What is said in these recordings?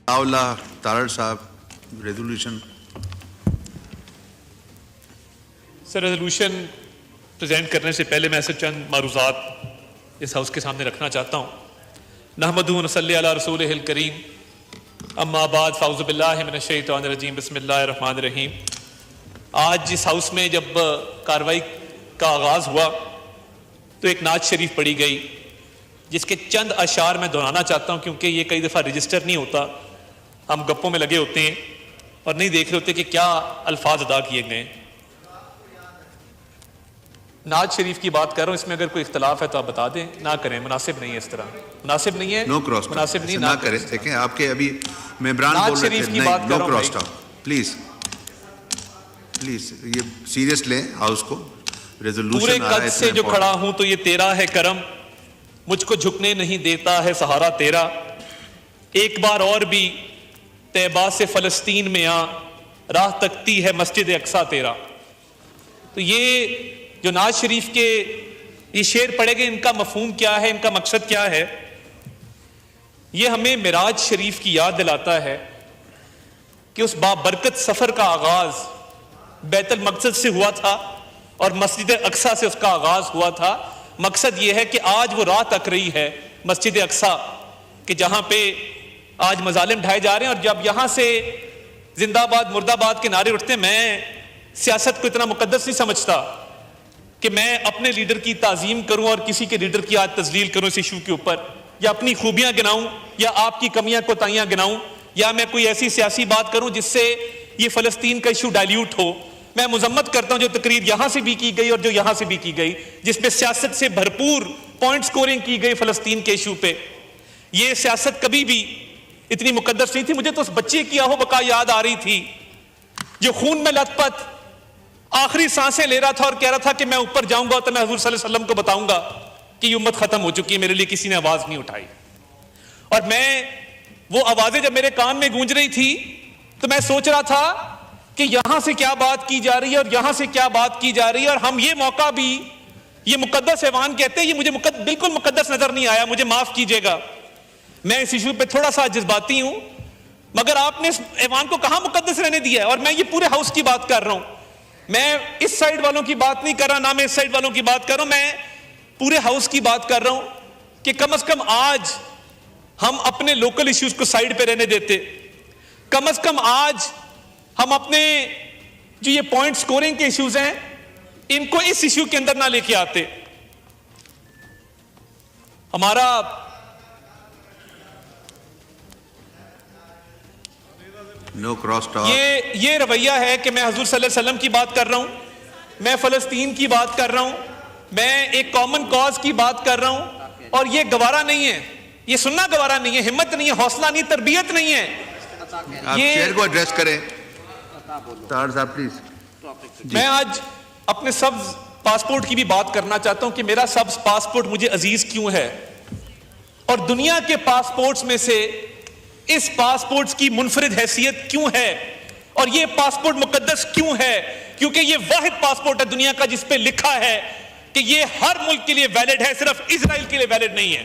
आवला तारड़ साहब, resolution. Sir, resolution present करने से पहले मैं ऐसे चंद मारूज़ात इस हाउस के सामने रखना चाहता हूँ। नहमदुहु व नसल्ली अला रसूलिहिल करीम, अम्मा बाद, फ़ाऊज़ु बिल्लाहि मिनश शैतानिर रजीम, बिस्मिल्लाहिर रहमानिर रहीम। आज इस हाउस में जब कार्रवाई का आगाज़ हुआ तो एक नात शरीफ पढ़ी गई जिसके चंद अशार मैं दोहराना चाहता हूँ, क्योंकि ये कई दफ़ा रजिस्टर नहीं होता, हम गप्पों में लगे होते हैं और नहीं देख रहे होते कि क्या अल्फाज अदा किए गए। नाज शरीफ की बात कर रहा हूँ, इसमें अगर कोई इख्तलाफ है तो आप बता दें, ना करें, मुनासिब नहीं है, इस तरह मुनासिब नहीं है, नो क्रॉस, मुनासिब नहीं, ना करें। देखें आपके अभी मेंबरान बोल रहे थे, नहीं, no cross talk, please please, ये सीरियस लें हाउस को। रेजोल्यूशन पूरे कद से जो खड़ा हूं तो ये तेरा है करम, मुझको झुकने नहीं देता है सहारा तेरा, एक बार और भी तैबा से फलस्तीन में आ, राह तकती है मस्जिद अक्सा तेरा। तो ये जो नाज शरीफ के ये शेर पढ़े गए, इनका मफहूम क्या है, इनका मकसद क्या है? ये हमें मिराज शरीफ की याद दिलाता है कि उस बाबरकत सफर का आगाज बैतुल मक़सद से हुआ था और मस्जिद अक्सा से उसका आगाज हुआ था। मकसद ये है कि आज वो रात तक रही है मस्जिद अक्सा कि जहां पे आज मजालिम ढाए जा रहे हैं, और जब यहां से जिंदाबाद मुर्दाबाद के नारे उठते हैं, मैं सियासत को इतना मुकद्दस नहीं समझता कि मैं अपने लीडर की ताजीम करूं और किसी के लीडर की आज तजलील करूं इस इशू के ऊपर, या अपनी खूबियां गिनाऊं या आपकी कमियां कोताहियां गिनाऊं, या मैं कोई ऐसी सियासी बात करूं जिससे ये फलस्तीन का इशू डाइल्यूट हो। मैं मुजम्मत करता हूं जो तकरीर यहां से भी की गई और जो यहां से भी की गई, जिसमें सियासत से भरपूर पॉइंट स्कोरिंग की गई फलस्तीन के इशू पे। ये सियासत कभी भी इतनी मुकद्दस नहीं थी। मुझे तो उस बच्चे की आहो बका याद आ रही थी जो खून में लथपथ आखिरी सांसें ले रहा था और कह रहा था कि मैं ऊपर जाऊंगा तो मैं हुजूर सल्लल्लाहु अलैहि वसल्लम को बताऊंगा कि ये उम्मत खत्म हो चुकी है, मेरे लिए किसी ने आवाज नहीं उठाई। और मैं वो आवाजें जब मेरे कान में गूंज रही थी तो मैं सोच रहा था कि यहां से क्या बात की जा रही है और यहां से क्या बात की जा रही है, और हम ये मौका भी, ये मुकद्दस ऐवान कहते हैं, ये मुझे बिल्कुल मुकद्दस नजर नहीं आया, मुझे माफ कीजिएगा। मैं इस इशू पे थोड़ा सा जज्बाती हूं, मगर आपने इस ऐवान को कहां मुकद्दस रहने दिया है। और मैं ये पूरे हाउस की बात कर रहा हूं, मैं इस साइड वालों की बात नहीं कर रहा, ना मैं इस साइड वालों की बात कर रहा हूं, मैं पूरे हाउस की बात कर रहा हूं कि कम से कम आज हम अपने लोकल इश्यूज को साइड पे रहने देते, कम से कम आज हम अपने जो ये पॉइंट स्कोरिंग के इश्यूज हैं इनको इस इश्यू के अंदर ना लेके आते। हमारा नो क्रॉस टॉक, ये रवैया है कि मैं हुजूर सल्लल्लाहु अलैहि वसल्लम की बात कर रहा हूं, मैं फलस्तीन की बात कर रहा हूं, मैं एक कॉमन कॉज की बात कर रहा हूं, और ये गवारा नहीं है, ये सुनना गवारा नहीं है, हिम्मत नहीं है, हौसला नहीं, तरबियत नहीं है। आप चेयर को एड्रेस करें। तार साहब प्लीज। मैं आज अपने सब्ज पासपोर्ट की भी बात करना चाहता हूं कि मेरा सब्ज पासपोर्ट मुझे अजीज क्यों है, और दुनिया के पासपोर्ट्स में से इस पासपोर्ट की मुनफरिद हैसियत क्यों है, और ये पासपोर्ट मुकद्दस क्यों है? क्योंकि ये वाहिद पासपोर्ट है दुनिया का जिस पे लिखा है कि ये हर मुल्क के लिए वैलिड है, सिर्फ इजराइल के लिए वैलिड नहीं है।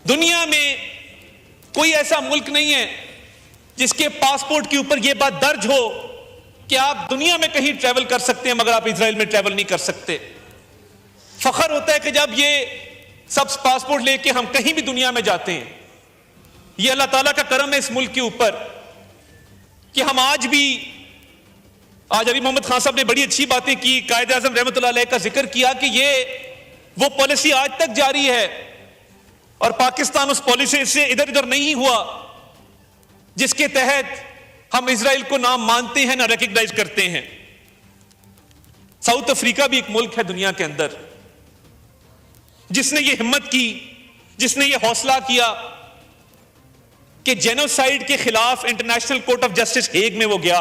दुनिया में कोई ऐसा मुल्क नहीं है जिसके पासपोर्ट के ऊपर यह बात दर्ज हो कि आप दुनिया में कहीं ट्रैवल कर सकते हैं मगर आप इजराइल में ट्रैवल नहीं कर सकते। फख्र होता है कि जब ये सब पासपोर्ट लेके हम कहीं भी दुनिया में जाते हैं। ये अल्लाह ताला का करम है इस मुल्क के ऊपर कि हम आज अली मोहम्मद खान साहब ने बड़ी अच्छी बातें की, कायद आज़म रहमतुल्लाह अलैह का जिक्र किया कि ये वो पॉलिसी आज तक जारी है और पाकिस्तान उस पॉलिसी से इधर उधर नहीं हुआ जिसके तहत हम इजराइल को ना मानते हैं ना रिकॉग्नाइज करते हैं। साउथ अफ्रीका भी एक मुल्क है दुनिया के अंदर जिसने ये हिम्मत की, जिसने ये हौसला किया कि जेनोसाइड के खिलाफ international court of justice Hague में वो गया।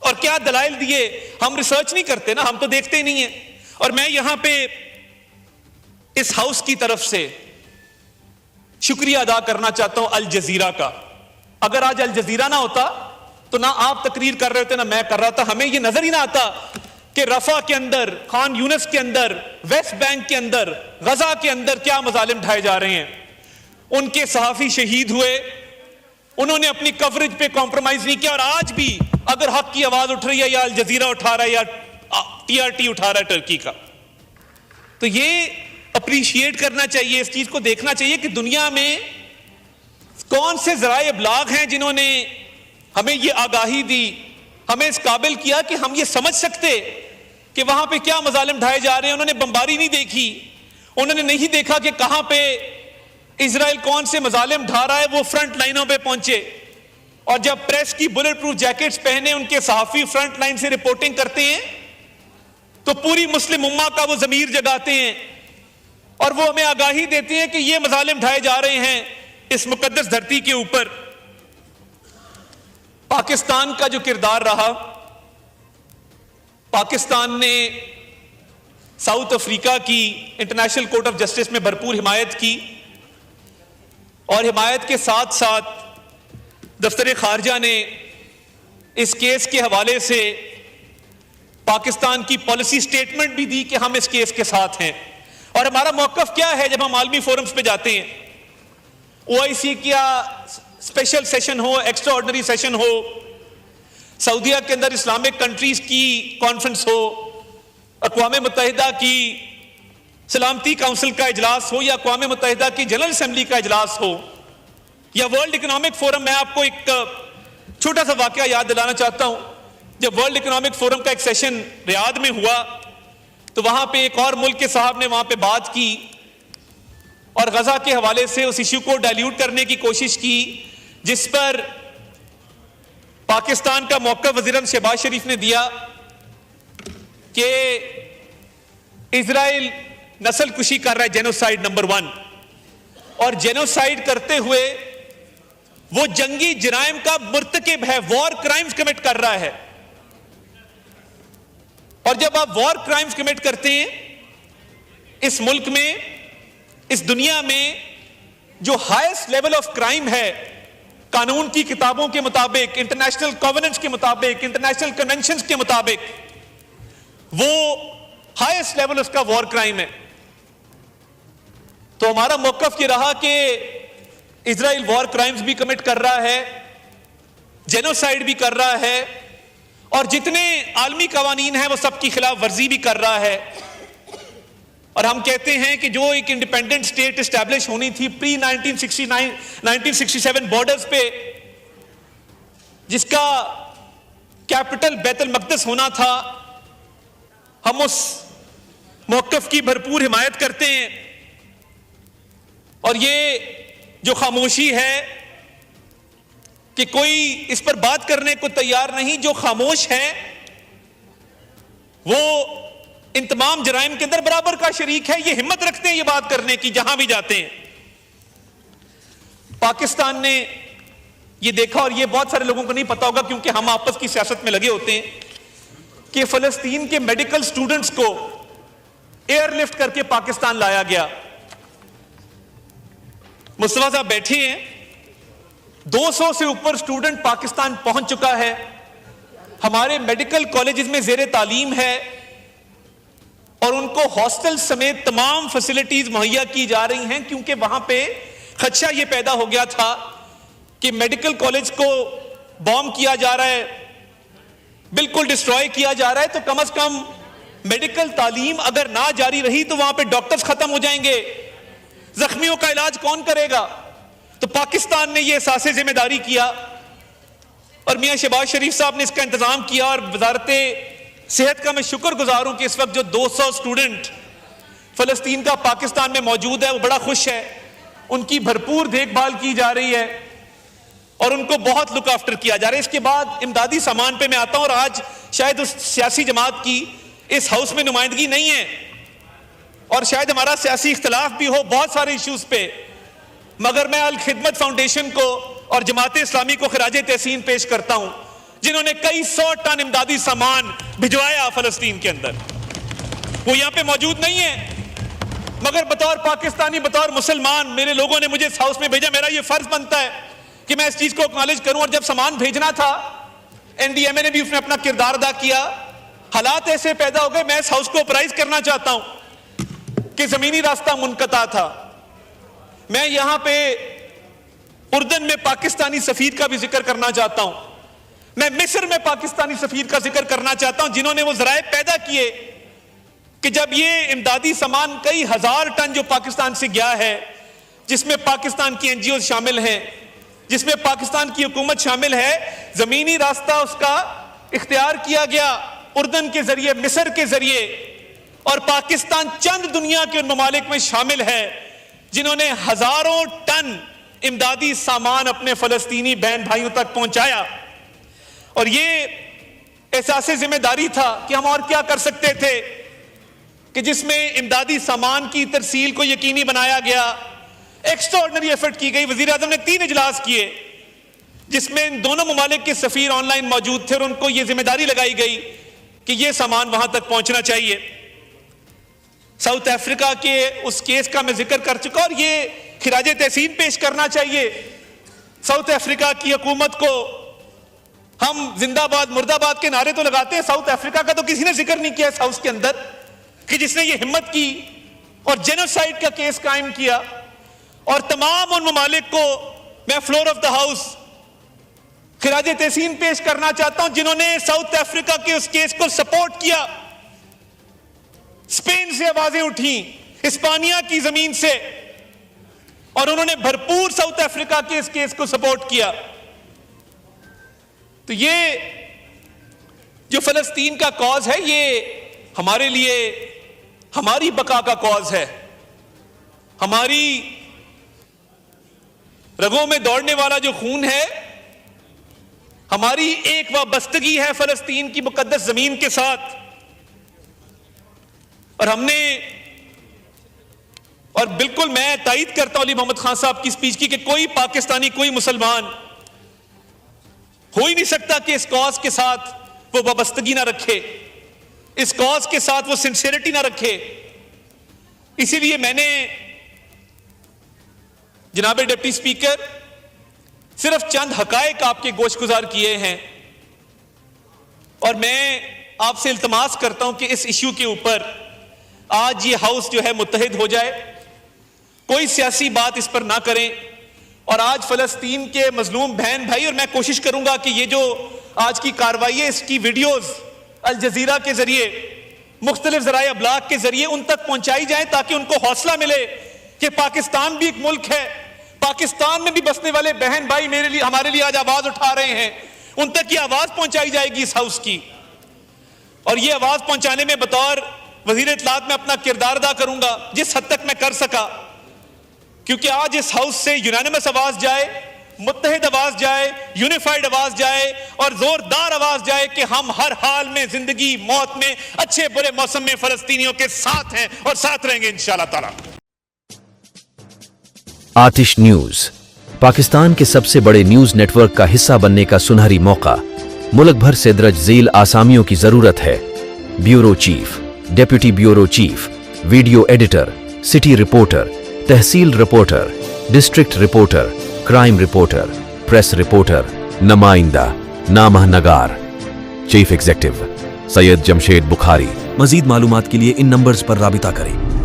और क्या दलाइल दिए? हम रिसर्च नहीं करते ना, हम तो देखते ही नहीं है। और मैं यहां पे इस हाउस की तरफ से शुक्रिया अदा करना चाहता हूं अल जजीरा का। अगर आज अल जजीरा ना होता तो ना आप तकरीर कर रहे होते ना मैं कर रहा था, हमें यह नजर ही ना आता कि रफा के अंदर, खान यूनिस के अंदर, वेस्ट बैंक के अंदर, गजा के अंदर क्या मजालिम ढाए जा रहे हैं। उनके सहाफी शहीद हुए, उन्होंने अपनी कवरेज पे कॉम्प्रोमाइज नहीं किया। और आज भी अगर हक की आवाज उठ रही है, या अल जजीरा उठा रहा है, या TRT उठा रहा है टर्की का, तो ये अप्रिशिएट करना चाहिए, इस चीज को देखना चाहिए कि दुनिया में कौन से जराए इब्लाग हैं जिन्होंने हमें ये आगाही दी, हमें इस काबिल किया कि हम ये समझ सकते कि वहां पे क्या मजालिम ढाए जा रहे हैं। उन्होंने बमबारी नहीं देखी, उन्होंने नहीं देखा कि कहां पे इजराइल कौन से मजालिम ढा रहा है। वो फ्रंट लाइनों पे पहुंचे, और जब प्रेस की बुलेट प्रूफ जैकेट्स पहने उनके सहाफी फ्रंट लाइन से रिपोर्टिंग करते हैं, तो पूरी मुस्लिम उम्मा का वो जमीर जगाते हैं और वो हमें आगाही देते हैं कि ये मजालिम ढाए जा रहे हैं इस मुकद्दस धरती के ऊपर। पाकिस्तान का जो किरदार रहा, पाकिस्तान ने साउथ अफ्रीका की इंटरनेशनल कोर्ट ऑफ जस्टिस में भरपूर हिमायत की, और हिमायत के साथ साथ दफ्तर खारजा ने इस केस के हवाले से पाकिस्तान की पॉलिसी स्टेटमेंट भी दी कि हम इस केस के साथ हैं। और हमारा मौकफ क्या है जब हम आलमी फोरम्स पे जाते हैं, OIC का स्पेशल सेशन हो, एक्स्ट्रा ऑर्डिनरी सेशन हो, सऊदीया के अंदर इस्लामिक कंट्रीज की कॉन्फ्रेंस हो, अक़वाम मुत्तहिदा की सलामती काउंसिल का इजलास हो, या अक़वाम मुत्तहिदा की जनरल असेंबली का इजलास हो, या वर्ल्ड इकोनॉमिक फोरम। मैं आपको एक छोटा सा वाकया याद दिलाना चाहता हूं। जब वर्ल्ड इकोनॉमिक फोरम का एक सेशन रियाद में हुआ, तो वहां पे एक और मुल्क के साहब ने वहां पे बात की और गजा के हवाले से उस इश्यू को डाइल्यूट करने की कोशिश की, जिस पर पाकिस्तान का मौक़िफ़ वज़ीर-ए-आज़म शहबाज शरीफ ने दिया कि इजराइल नस्ल कुशी कर रहा है, जेनोसाइड नंबर 1, और जेनोसाइड करते हुए वो जंगी जराइम का मुर्तकिब है, वॉर क्राइम्स कमिट कर रहा है। और जब आप वॉर क्राइम्स कमिट करते हैं इस मुल्क में, इस दुनिया में, जो हाईएस्ट लेवल ऑफ क्राइम है कानून की किताबों के मुताबिक, इंटरनेशनल कॉवेनेंट्स के मुताबिक, इंटरनेशनल कन्वेंशंस के मुताबिक, वो हाईएस्ट लेवल उसका वॉर क्राइम है। तो हमारा मौकफ ये रहा कि इजराइल वॉर क्राइम्स भी कमिट कर रहा है, जेनोसाइड भी कर रहा है, और जितने आलमी कवानीन हैं वो सबकी खिलाफ वर्जी भी कर रहा है। और हम कहते हैं कि जो एक इंडिपेंडेंट स्टेट एस्टैब्लिश होनी थी प्री 1967 बॉर्डर्स पे, जिसका कैपिटल बैतुल मक़दस होना था, हम उस मौक़िफ़ की भरपूर हिमायत करते हैं। और ये जो खामोशी है कि कोई इस पर बात करने को तैयार नहीं, जो खामोश है वो इन तमाम जराइम के अंदर बराबर का शरीक है। ये हिम्मत रखते हैं ये बात करने की जहां भी जाते हैं। पाकिस्तान ने ये देखा, और ये बहुत सारे लोगों को नहीं पता होगा क्योंकि हम आपस की सियासत में लगे होते हैं, कि फलस्तीन के मेडिकल स्टूडेंट्स को एयरलिफ्ट करके पाकिस्तान लाया गया। मुस्तफा साहब बैठे हैं, 200 से ऊपर स्टूडेंट पाकिस्तान पहुंच चुका है, हमारे मेडिकल कॉलेजेस में जेर तालीम है, और उनको हॉस्टल समेत तमाम फैसिलिटीज मुहैया की जा रही हैं, क्योंकि वहां पे खदशा ये पैदा हो गया था कि मेडिकल कॉलेज को बॉम्ब किया जा रहा है, बिल्कुल डिस्ट्रॉय किया जा रहा है, तो कम से कम मेडिकल तालीम अगर ना जारी रही तो वहां पे डॉक्टर्स खत्म हो जाएंगे, जख्मियों का इलाज कौन करेगा। तो पाकिस्तान ने यह एहसास जिम्मेदारी किया, और मियां शहबाज शरीफ साहब ने इसका इंतजाम किया, और वजारत सेहत का मैं शुक्रगुजार हूं कि इस वक्त जो 200 स्टूडेंट फलस्तीन का पाकिस्तान में मौजूद है वो बड़ा खुश है, उनकी भरपूर देखभाल की जा रही है और उनको बहुत लुक आफ्टर किया जा रहा है। इसके बाद इमदादी सामान पे मैं आता हूं, और आज शायद उस सियासी जमात की इस हाउस में नुमाइंदगी नहीं है, और शायद हमारा सियासी इख्तलाफ भी हो बहुत सारे इश्यूज पे, मगर मैं अल खिदमत फाउंडेशन को और जमात इस्लामी को खिराज तहसीन पेश करता हूं, जिन्होंने कई 100 टन इमदादी सामान भिजवाया फलस्तीन के अंदर। वो यहां पे मौजूद नहीं है, मगर बतौर पाकिस्तानी, बतौर मुसलमान, मेरे लोगों ने मुझे इस हाउस में भेजा, मेरा ये फर्ज बनता है कि मैं इस चीज को एक्नॉलेज करूं। और जब सामान भेजना था, NDMA ने भी उसमें अपना किरदार अदा किया। हालात ऐसे पैदा हो गए, मैं इस हाउस को अपराइज करना चाहता हूं कि जमीनी रास्ता मुनकता था, मैं यहां पे उर्दन में पाकिस्तानी सफीर का भी जिक्र करना चाहता हूं, मैं मिस्र में पाकिस्तानी सफीर का जिक्र करना चाहता हूं, जिन्होंने वो जराए पैदा किए कि जब ये इमदादी सामान कई हजार टन जो पाकिस्तान से गया है, जिसमें पाकिस्तान की एनजीओ शामिल हैं, जिसमें पाकिस्तान की हुकूमत शामिल है, जमीनी रास्ता उसका इख्तियार किया गया उर्दन के जरिए, मिस्र के जरिए, और पाकिस्तान चंद दुनिया के उन ममालिक में शामिल है जिन्होंने हजारों टन इमदादी सामान अपने फलस्तीनी बहन भाइयों तक पहुंचाया। और ये एहसास जिम्मेदारी था कि हम और क्या कर सकते थे कि जिसमें इमदादी सामान की तरसील को यकीनी बनाया गया। एक्स्ट्राऑर्डिनरी एफर्ट की गई। वजीर आजम ने 3 इजलास किए जिसमें इन दोनों ममालिक के सफीर ऑनलाइन मौजूद थे और उनको यह जिम्मेदारी लगाई गई कि यह सामान वहां तक पहुंचना चाहिए। साउथ अफ्रीका के उस केस का मैं जिक्र कर चुका और ये खिराजे तहसीन पेश करना चाहिए साउथ अफ्रीका की हुकूमत को। हम जिंदाबाद मुर्दाबाद के नारे तो लगाते हैं, साउथ अफ्रीका का तो किसी ने जिक्र नहीं किया इस हाउस के अंदर कि जिसने ये हिम्मत की और जेनोसाइड का केस कायम किया। और तमाम उन ममालिक को मैं फ्लोर ऑफ द हाउस खिराजे तहसीन पेश करना चाहता हूं जिन्होंने साउथ अफ्रीका के उस केस को सपोर्ट किया। स्पेन से आवाजें उठी, हिस्पानिया की जमीन से, और उन्होंने भरपूर साउथ अफ्रीका के इस केस को सपोर्ट किया। तो ये जो फलस्तीन का कॉज है, ये हमारे लिए हमारी बका का कॉज है। हमारी रगों में दौड़ने वाला जो खून है, हमारी एक वाबस्तगी है फलस्तीन की मुकद्दस जमीन के साथ। और हमने, और बिल्कुल मैं तायीद करता हूं अली मोहम्मद खान साहब की स्पीच की कि कोई पाकिस्तानी, कोई मुसलमान हो ही नहीं सकता कि इस कॉज के साथ वो वाबस्तगी ना रखे, इस कॉज के साथ वो सिंसियरिटी ना रखे। इसीलिए मैंने जनाब डिप्टी स्पीकर सिर्फ चंद हकायक आपके गोशगुजार किए हैं और मैं आपसे इल्तमास करता हूं कि इस इश्यू के ऊपर आज ये हाउस जो है मुत्तहिद हो जाए, कोई सियासी बात इस पर ना करें। और आज फलस्तीन के मजलूम बहन भाई, और मैं कोशिश करूंगा कि ये जो आज की कार्रवाई है इसकी वीडियोस अल जजीरा के जरिए, मुख्तलिफ ज़राए अबलाग के जरिए उन तक पहुंचाई जाए ताकि उनको हौसला मिले कि पाकिस्तान भी एक मुल्क है, पाकिस्तान में भी बसने वाले बहन भाई मेरे लिए, हमारे लिए आज आवाज उठा रहे हैं। उन तक ये आवाज पहुंचाई जाएगी इस हाउस की, और ये आवाज पहुंचाने में बतौर वजीर इत्तलात में अपना किरदार अदा करूंगा जिस हद तक मैं कर सका, क्योंकि आज इस हाउस से यूनानिमस आवाज जाए, मुत्तहिद आवाज जाए, यूनिफाइड आवाज जाए और जोरदार आवाज जाए कि हम हर हाल में, जिंदगी मौत में, अच्छे बुरे मौसम में फलस्तीनियों के साथ हैं और साथ रहेंगे इंशाअल्लाह ताला। आतिश न्यूज, पाकिस्तान के सबसे बड़े न्यूज नेटवर्क का हिस्सा बनने का सुनहरी मौका। मुल्क भर से दर्ज झील आसामियों की जरूरत है। Bureau chief, deputy bureau chief, video editor, city reporter, tehsil reporter, district reporter, crime reporter, press reporter, नुमाइंदा, नामह नगार। Chief executive Syed Jamshed Bukhari. मजीद मालूमात के लिए इन नंबर्स पर राबिता करें।